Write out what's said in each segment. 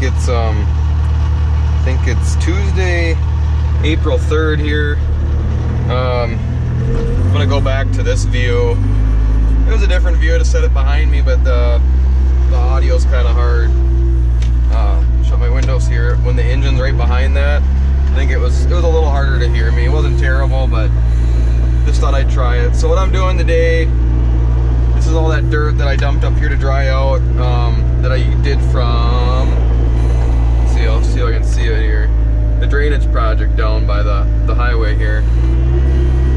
it's Tuesday, April 3rd here. I'm gonna go back to this view. It was a different view to set it behind me, but the audio's kind of hard. Shut my windows here. When the engine's right behind that, I think it was a little harder to hear me. It wasn't terrible, but just thought I'd try it. So what I'm doing today, this is all that dirt that I dumped up here to dry out, that I did from, I'll see if I can see it here, the drainage project down by the highway here.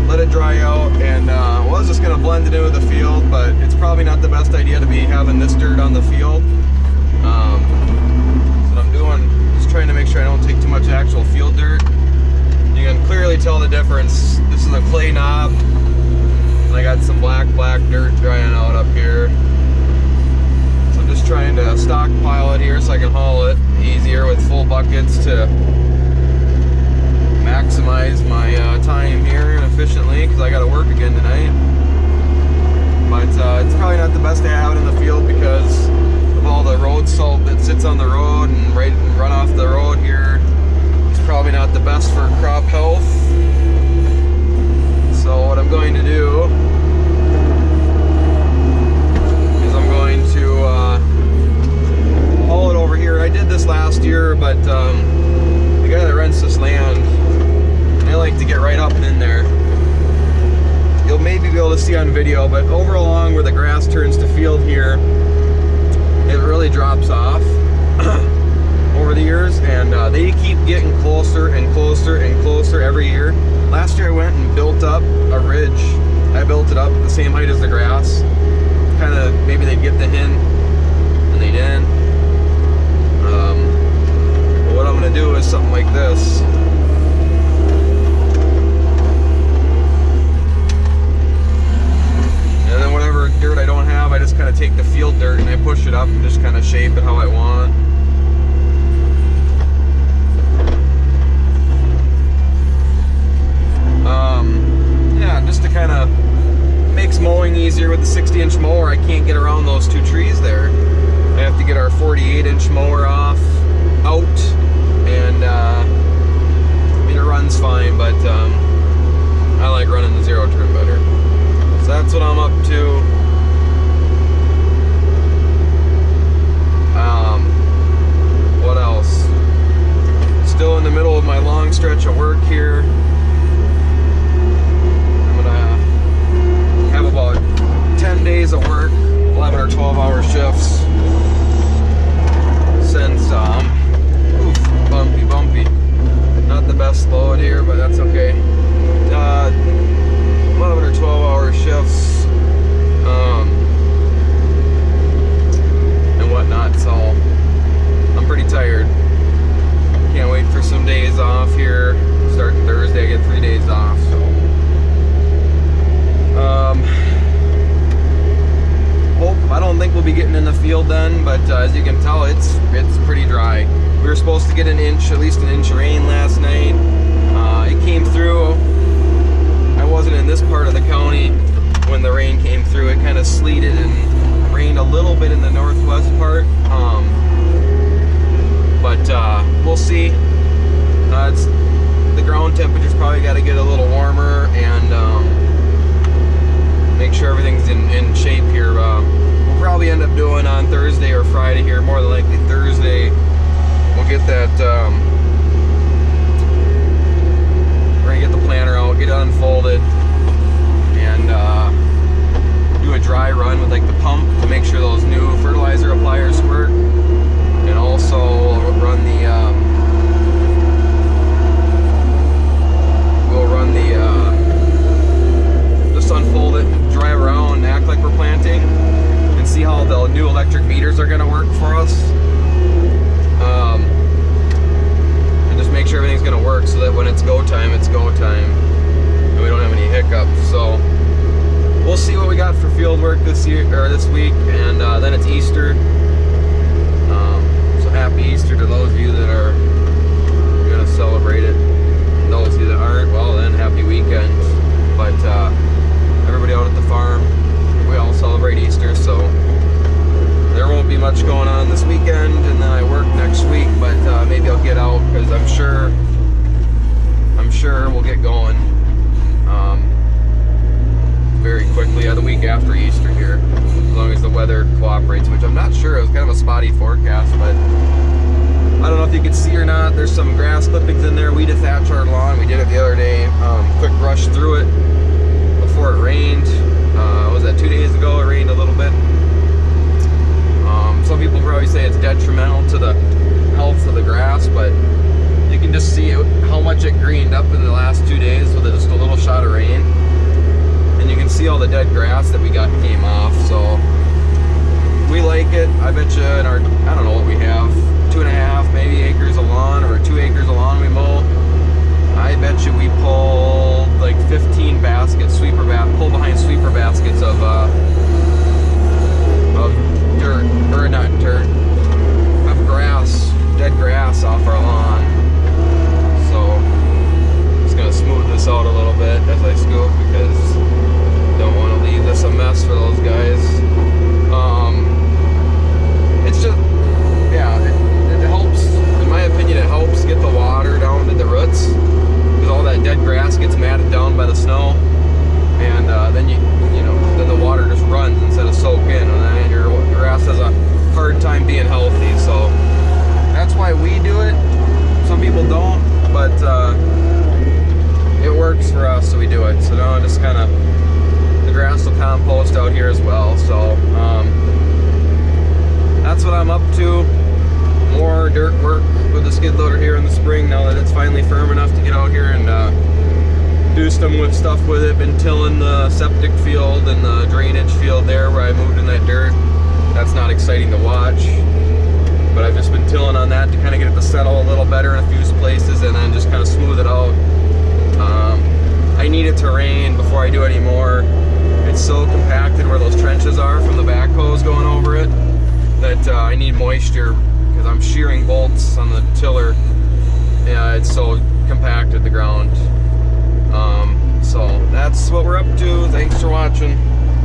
Let it dry out, and was just gonna blend it in with the field, but it's probably not the best idea to be having this dirt on the field. So what I'm doing is trying to make sure I don't take too much actual field dirt. You can clearly tell the difference. This is a clay knob, and I got some black dirt drying out up here. So I'm just trying to stockpile it here so I can haul it easier with full buckets to maximize my time here efficiently, because I got to work again tonight. But it's probably not the best to have it in the field because of all the road salt that sits on the road and run off the road here. It's probably not the best for crop health. So what I'm going to do is I'm going to haul it over here. I did this last year, but the guy that rents this land, I like to get right up in there. You'll maybe be able to see on video, but over along where the grass turns to field here, it really drops off over the years, and they keep getting closer and closer and closer every year. Last year I went and built up a ridge. I built it up the same height as the grass. Kind of, maybe they'd get the hint, and they didn't. But what I'm going to do is something like this. And then whatever dirt I don't have, I just kind of take the field dirt and I push it up and just kind of shape it how I want. Yeah, just to kind of makes mowing easier with the 60-inch mower. I can't get around those two trees there. I have to get our 48-inch mower out, and I mean, it runs fine, but I like running the zero turn better. So that's what I'm up to. What else? Still in the middle of my long stretch of work here. I'm gonna have about 10 days of work, 11 or 12-hour shifts. Since bumpy. Not the best load here, but that's okay. 11 or 12-hour shifts, and whatnot, so I'm pretty tired. Can't wait for some days off here. Starting Thursday, I get 3 days off, so I don't think we'll be getting in the field then, but as you can tell, it's pretty dry. We were supposed to get at least an inch of rain last night. It came through. I wasn't in this part of the county when the rain came through. It kind of sleeted and rained a little bit in the northwest part, but we'll see. The ground temperature's probably got to get a little warmer, and make sure everything's in shape here. We'll probably end up doing on Thursday or Friday here, more than likely Thursday. We'll get that, we're gonna get the planter out, get it unfolded, and do a dry run with like the pump to make sure those new fertilizer appliers work, and also run the just unfold it, drive around, act like we're planting, and see how the new electric meters are gonna work for us. And just make sure everything's gonna work so that when it's go time, and we don't have any hiccups. So we'll see what we got for field work this week, and then it's Easter. So happy Easter to those of you that are gonna celebrate it. And those of you that aren't, well then, happy weekend. But everybody out at the farm, we all celebrate Easter, so there won't be much going on this weekend, and then I work next week. sure we'll get going very quickly, the week after Easter here, as long as the weather cooperates, which I'm not sure. It was kind of a spotty forecast, but I don't know if you can see or not. There's some grass clippings in there. We dethatched our lawn. We did it the other day. Quick brush through it before it rained. Was that 2 days ago? It rained a little bit. Some people probably say it's detrimental to the health of the grass, but you can just see how much it greened up in the last 2 days with just a little shot of rain. And you can see all the dead grass that we got came off, so we like it. I bet you in our, I don't know what we have, 2.5 maybe acres of lawn, or 2 acres of lawn we mow. I bet you we pull like 15 baskets, pull behind sweeper baskets of dirt, or not dirt, of grass, dead grass off our lawn. So just gonna smooth this out a little bit as I scoop, because don't want to leave this a mess for those guys. It's just, yeah, it helps, in my opinion, it helps get the water down to the roots, because all that dead grass gets matted down by the snow, and then then the water just runs instead of soak in, and then your grass has a hard time being healthy. So that's why we do it. Some people don't, but it works for us, so we do it. So now just kind of, the grass will compost out here as well. So that's what I'm up to. More dirt work with the skid loader here in the spring, now that it's finally firm enough to get out here and do some with stuff with it. Been tilling the septic field and the drainage field there where I moved in that dirt. That's not exciting to watch, but I've just been tilling on that to kind of get it to settle a little better in a few places, and then just kind of smooth it out. I need it to rain before I do any more. It's so compacted where those trenches are from the backhoes going over it that I need moisture, because I'm shearing bolts on the tiller. Yeah, it's so compacted, the ground. So that's what we're up to. Thanks for watching.